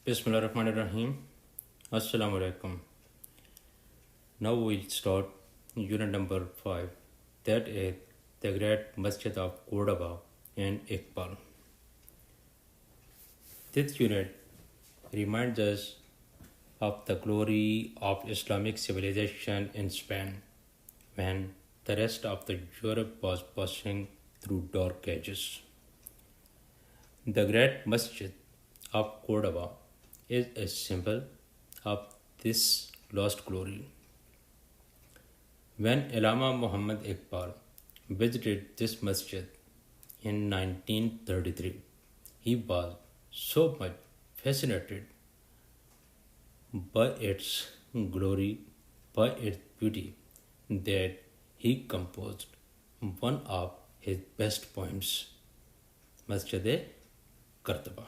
Bismillahirrahmanirrahim. Assalamu alaikum. Now we'll start unit number 5, that is the Great Masjid of Cordoba and Iqbal. This unit reminds us of the glory of Islamic civilization in Spain when the rest of the Europe was passing through dark ages. The Great Masjid of Cordoba is a symbol of this lost glory. When Allama Muhammad Iqbal visited this masjid in 1933, he was so much fascinated by its glory, by its beauty, that he composed one of his best poems, Masjid-e-Qartaba.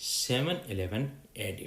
711 AD।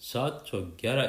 711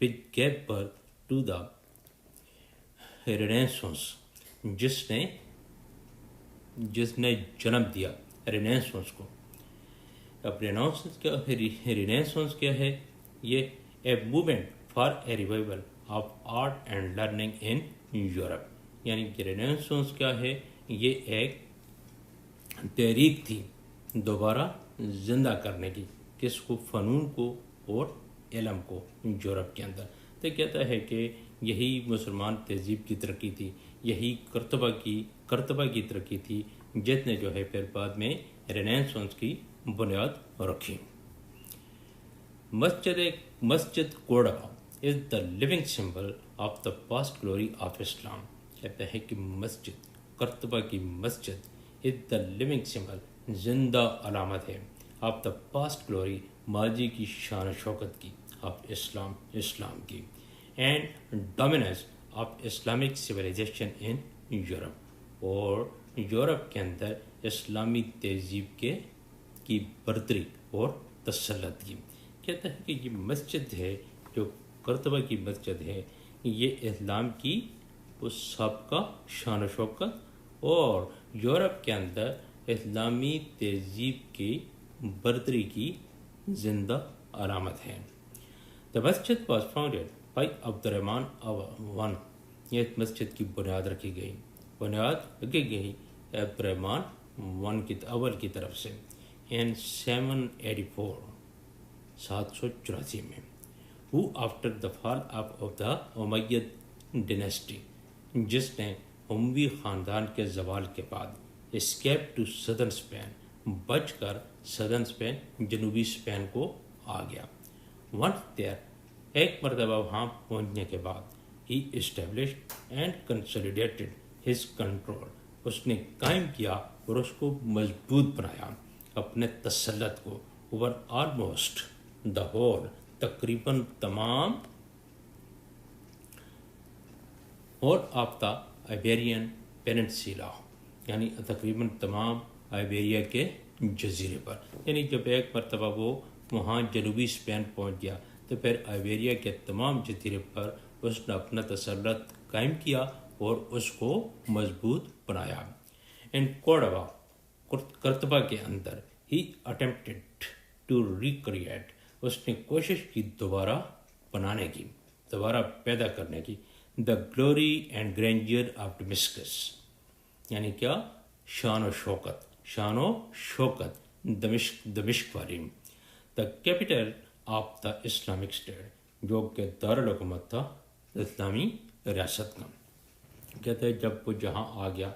which gave birth to the Renaissance جس نے جنم دیا Renaissance کو. اب Renaissance کیا ہے؟ یہ a movement for a revival of art and learning in Europe. یعنی کہ رینیسانس کیا ہے؟ یہ ایک تحریک تھی دوبارہ زندہ کرنے کی، کس کو؟ فنون کو اور علم کو یورپ کے اندر. تو کہتا ہے کہ یہی مسلمان تہذیب کی ترقی تھی، یہی کرتبہ کی ترقی تھی جس نے جو ہے پھر بعد میں رینیسانس کی بنیاد رکھی. مسجد Cordoba is the living symbol of the past glory of Islam. کہتا ہے کہ کرتبہ کی مسجد از دا لیونگ سمبل، زندہ علامت ہے، آف دا پاسٹ گلوری، ماضی کی شان و شوکت کی، آف اسلام کی، and dominance of Islamic civilization in Europe, اور یورپ کے اندر اسلامی تہذیب کی برتری اور تسلط کی. کہتا ہے کہ یہ مسجد ہے جو کرتبہ کی مسجد ہے، یہ اسلام کی اس سابقہ شان و شوکت اور یورپ کے اندر اسلامی تہذیب کی برتری کی زندہ علامت ہے. The masjid was founded by Abdur Rahman one. یہ مسجد کی بنیاد رکھی گئی عبدالرحمن ون اول کی طرف سے in 784 میں. Who after the fall of the Umayyad dynasty، جس نے اموی خاندان کے زوال کے بعد escape to southern Spain، بچ کر southern Spain جنوبی اسپین کو آ گیا. Once there، ایک مرتبہ وہاں پہنچنے کے بعد he established and consolidated his control، اس نے قائم کیا اور اس کو مضبوط بنایا اپنے تسلط کو over almost the whole، تقریباً تمام اور آف دا آئیبیرین پیننسیلا، یعنی تقریباً تمام آئیبیریا کے جزیرے پر. یعنی جب ایک مرتبہ وہ وہاں جنوبی اسپین پہنچ گیا تو پھر آئیبیریا کے تمام جزیرے پر اس نے اپنا تسلط قائم کیا اور اس کو مضبوط بنایا. ان کوڑبا، کرتبہ کے اندر ہی اٹمپٹڈ ٹو ریکریٹ، اس نے کوشش کی دوبارہ بنانے کی، دوبارہ پیدا کرنے کی دا گلوری اینڈ گرینڈیئر آف ڈمشکس. یعنی کیا؟ شان و شوکت دمشق والی. The capital of the Islamic state, جو کہ دارالحکومت تھا اسلامی ریاست کا. کہتے ہیں جب وہ جہاں آ گیا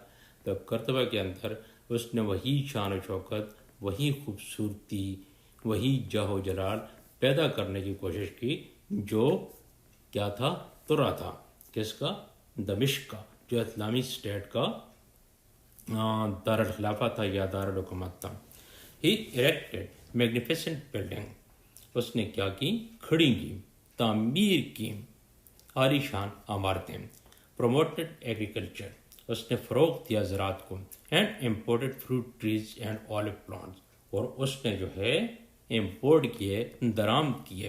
تو کرتبہ کے اندر اس نے وہی شان و شوکت، وہی خوبصورتی، وہی جاہ و جلال پیدا کرنے کی کوشش کی جو کیا تھا؟ ترا تھا. کس کا؟ دمشق کا، جو اسلامی اسٹیٹ کا دارالخلافہ تھا یا دارالحکومت تھا. ہی اریکٹڈ میگنیفیسنٹ بلڈنگ، اس نے کیا کی؟ کھڑی کی، تعمیر کی عالیشان عمارتیں. پروموٹڈ ایگریکلچر، اس نے فروغ دیا زراعت کو. And imported fruit trees and آلو پلانٹس، اور اس نے جو ہے امپورٹ کیے، درآمد کیے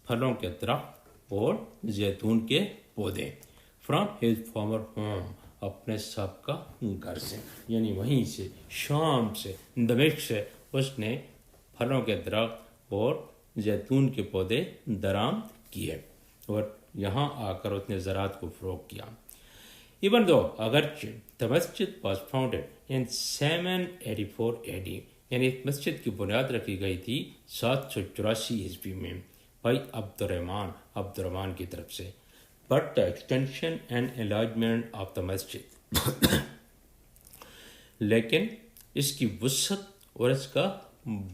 پھلوں کے درخت اور زیتون کے پودے فرام ہز فارمر ہوم، اپنے سابقہ گھر سے. یعنی وہیں سے، شام سے، دمشق سے اس نے پھلوں کے درخت اور زیتون کے پودے درآمد کیے اور یہاں آ کر اس نے زراعت کو فروغ کیا. ایون دو، اگرچہ the masjid was founded in 784 AD، یعنی اس مسجد کی بنیاد رکھی گئی تھی 784 عیسوی میں بھائی عبدالرحمن کی طرف سے. but the extension and enlargement of the masjid لیکن اس کی وسعت اور اس کا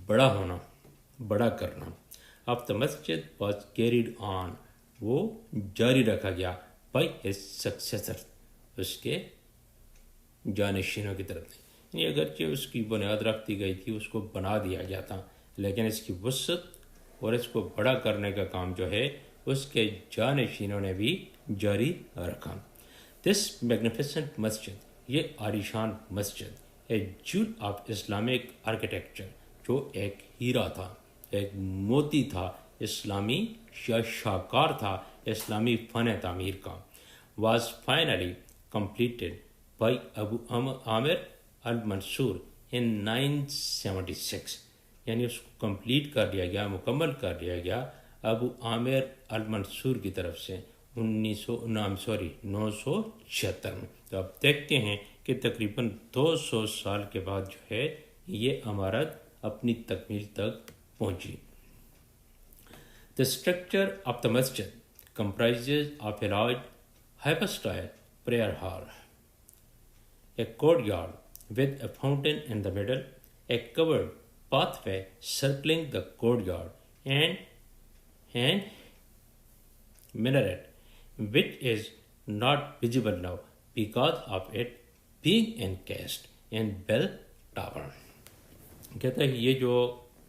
بڑا کرنا of the masjid was carried on، وہ جاری رکھا گیا by his successor، اس کے جانشینوں کی طرف. یعنی اگرچہ اس کی بنیاد رکھ دی گئی تھی، اس کو بنا دیا گیا تھا، لیکن اس کی وسعت اور اس کو بڑا کرنے کا کام جو ہے اس کے جانشینوں نے بھی جاری رکھا. دس میگنیفیسنٹ مسجد، یہ عالیشان مسجد، اے جول آف اسلامک آرکیٹیکچر، جو ایک ہیرا تھا، ایک موتی تھا، اسلامی شاہکار تھا اسلامی فن تعمیر کا. was finally completed by Abu Amir al-Mansur in 976. یعنی اس کو کمپلیٹ کر لیا گیا، مکمل کر لیا گیا ابو عامر المنصور کی طرف سے 976 میں۔ تو اب دیکھتے ہیں کہ تقریباً 200 سال کے بعد جو ہے یہ عمارت اپنی تکمیل تک پہنچی۔ The structure of the masjid comprises of a large hypostyle prayer hall, a courtyard with a fountain in the middle, a covered pathway circling the courtyard, and minaret, which is not visible now because of it being encased in bell tower. کہتا ہے یہ جو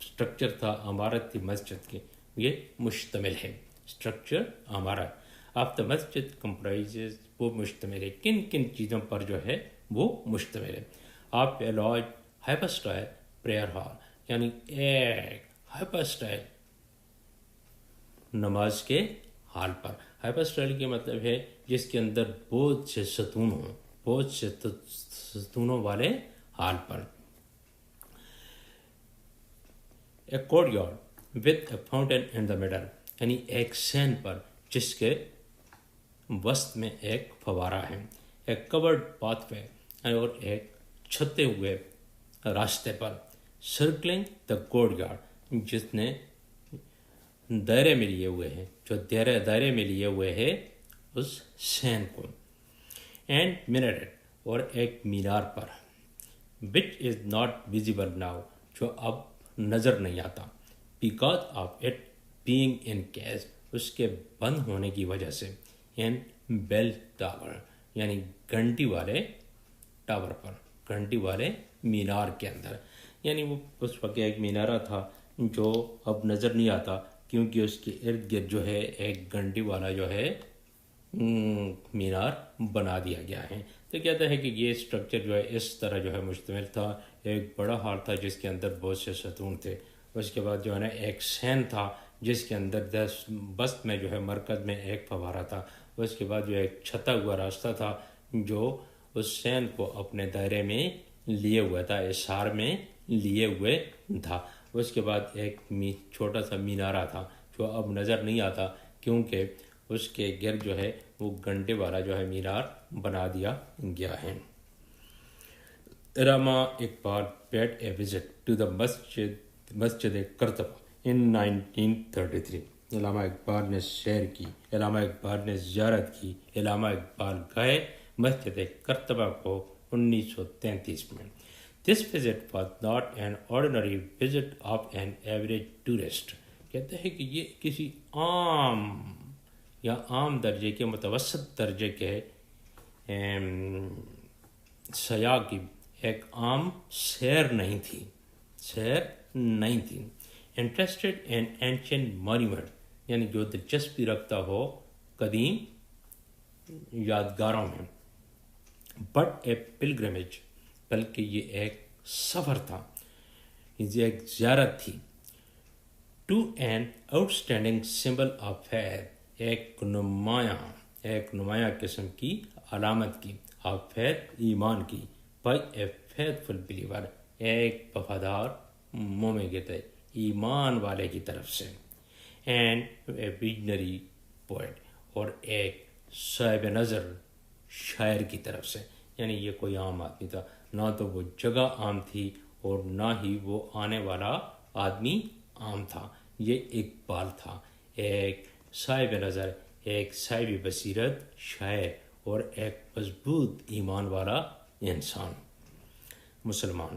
structure تھا عمارت تھی مسجد کی، یہ مشتمل ہے۔ اسٹرکچر عمارت آف دا مسجد کمپرائزز، وہ مشتمل ہے کن کن چیزوں پر جو ہے وہ مشتمل ہے۔ آپ اے لارج ہائپوسٹائل پریئر ہال، یعنی ایک ہائپوسٹائل نماز کے ہال پر۔ ہائپوسٹائل کے مطلب ہے جس کے اندر بہت سے ستون ہوں، بہت سے ستونوں والے hall per. A court with a fountain in the middle، یعنی ایک سین پر جس کے وسط میں ایک فوارہ ہے۔ ایک covered pathway، اور ایک چھتے ہوئے راستے پر۔ circling the courtyard، جس نے دائرے میں لیے ہوئے ہیں، جو دائرے میں لیے ہوئے ہیں اس سین کو۔ and minaret، اور ایک مینار پر۔ which is not visible now، جو اب نظر نہیں آتا۔ because of it being encased، اس کے بند ہونے کی وجہ سے۔ in bell tower، یعنی گھنٹی والے ٹاور پر، گھنٹی والے مینار کے اندر۔ یعنی وہ اس وقت ایک مینارہ تھا جو اب نظر نہیں آتا کیونکہ اس کے ارد گرد جو ہے ایک گھنٹی والا جو ہے مینار بنا دیا گیا ہے۔ تو کہتا ہے کہ یہ اسٹرکچر جو ہے اس طرح جو ہے مشتمل تھا۔ ایک بڑا ہال تھا جس کے اندر بہت سے ستون تھے، اس کے بعد جو ہے نا ایک سین تھا جس کے اندر بست میں جو ہے مرکز میں ایک فوارہ تھا، اس کے بعد جو ایک چھتا ہوا راستہ تھا جو اس سین کو اپنے دائرے میں لیے ہوا تھا، احاطہ میں لیے ہوئے تھا۔ اس کے بعد ایک چھوٹا سا مینارہ تھا جو اب نظر نہیں آتا کیونکہ اس کے گرد جو ہے وہ گھنٹے والا جو ہے مینار بنا دیا گیا ہے۔ علامہ Iqbal paid a visit to the Masjid کرتبہ in 1933۔ علامہ اقبال نے سیر کی، علامہ اقبال نے زیارت کی، علامہ اقبال گئے مسجد کرتبہ کو 1933 میں۔ This visit was not an ordinary visit of an average tourist۔ کہتے ہیں کہ یہ کسی عام درجے کے، متوسط درجے کے سیاح کی ایک عام سیر نہیں تھی۔ Interested in ancient monument، یعنی جو دلچسپی رکھتا ہو قدیم یادگاروں میں۔ But a pilgrimage، بلکہ یہ ایک سفر تھا، یہ ایک زیارت تھی۔ To an outstanding symbol of faith، ایک نمایاں قسم کی علامت کی، of faith، ایمان کی، by a faithful believer، ایک وفادار مومن کے تحت ایمان والے کی طرف سے۔ and a visionary poet، اور ایک صاحب نظر شاعر کی طرف سے۔ یعنی یہ کوئی عام آدمی تھا، نہ تو وہ جگہ عام تھی اور نہ ہی وہ آنے والا آدمی عام تھا، یہ اقبال تھا، ایک صاحب نظر، ایک صاحب بصیرت شاعر اور ایک مضبوط ایمان والا انسان مسلمان۔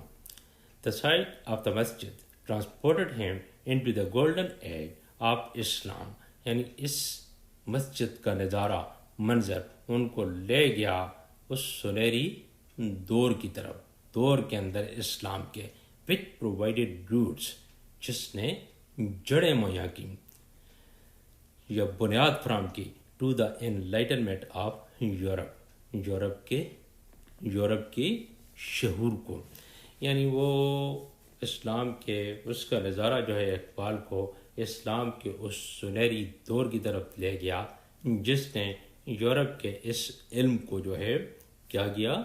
The site of the masjid transported him into the golden age of Islam، یعنی اس مسجد کا نظارہ، منظر ان کو لے گیا اس سنہری دور کی طرف، دور کے اندر اسلام کے، which provided roots، جس نے جڑیں مہیا کی یا بنیاد فراہم کی، to the enlightenment of Europe، Europe کے شعور کو۔ یعنی وہ اسلام کے اس کا نظارہ جو ہے اقبال کو اسلام کے اس سنہری دور کی طرف لے گیا جس نے یورپ کے اس علم کو جو ہے کیا کیا،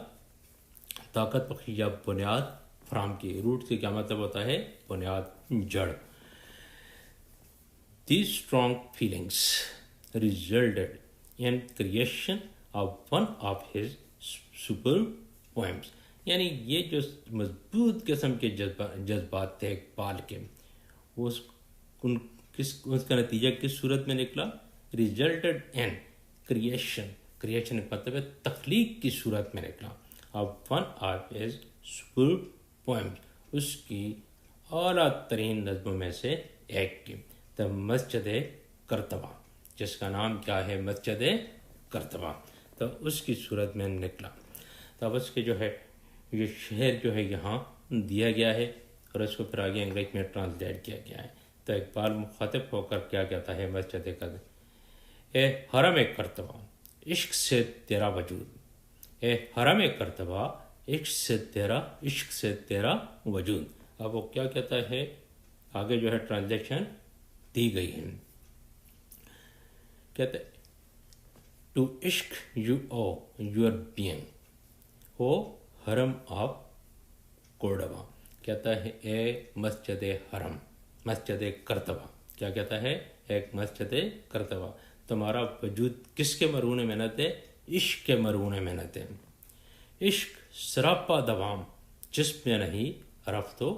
طاقت بخشی یا بنیاد فراہم کی. روٹ سے کیا مطلب ہوتا ہے؟ بنیاد، جڑ. These strong feelings resulted in creation of one of his super poems. یعنی یہ جو مضبوط قسم کے جذبات تھے اقبال کے، اس کا نتیجہ کس صورت میں نکلا؟ resulted in creation مطلب ہے تخلیق کی صورت میں نکلا. of one of his super poems، اس کی اعلیٰ ترین نظموں میں سے ایک کی، تو مسجد کرتبہ، جس کا نام کیا ہے؟ مسجد کرتبہ. تو اس کی صورت میں نکلا. تو اس کے جو ہے یہ شہر جو ہے یہاں دیا گیا ہے اور اس کو پھر آگے انگریزی میں ٹرانسلیٹ کیا گیا ہے. تو اقبال مخاطب ہو کر کیا کہتا ہے مسجد کرتبہ؟ اے حرم کرتبہ عشق سے تیرا وجود، اے حرم کرتبہ عشق سے تیرا وجود. اب وہ کیا کہتا ہے؟ آگے جو ہے ٹرانسلیکشن دی گئی ہے. کہتے ٹو عشق یو او یور بینگ، او حرم آف کورڈوبا. کہتا ہے اے مسجد حرم، مسجد کرتبہ. کیا کہتا ہے؟ ایک مسجد کرتبہ، تمہارا وجود کس کے مرہون محنت ہے؟ عشق کے مرہون محنت ہے. عشق سراپا دوام جس میں نہیں رفت و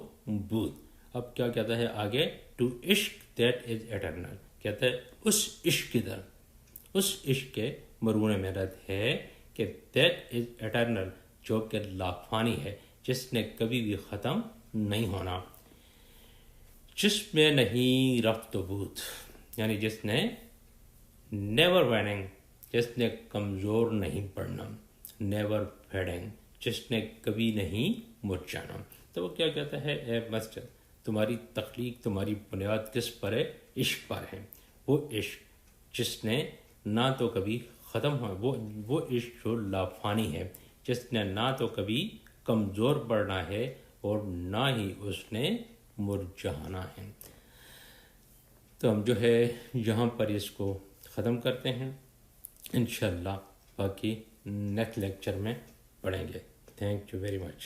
بود. اب کیا کہتا ہے آگے؟ ٹو عشق دیٹ از ایٹرنل. کہتا ہے اس عشق کی طرف، اس عشق کے مرہون محنت ہے کہ دیٹ از ایٹرنل، جو کہ لافانی ہے، جس نے کبھی بھی ختم نہیں ہونا. جس میں نہیں رفت و بود، یعنی جس نے نیور ویننگ، جس نے کمزور نہیں پڑنا، نیور فیڈنگ، جس نے کبھی نہیں مٹ جانا. تو وہ کیا کہتا ہے؟ اے مسجد، تمہاری تخلیق، تمہاری بنیاد کس پر ہے؟ عشق پر ہے. وہ عشق جس نے نہ تو کبھی ختم ہو، وہ عشق جو لافانی ہے، جس نے نہ تو کبھی کمزور پڑنا ہے اور نہ ہی اس نے مرجھانا ہے. تو ہم جو ہے یہاں پر اس کو ختم کرتے ہیں. انشاءاللہ باقی نیکسٹ لیکچر میں پڑھیں گے. Thank you very much.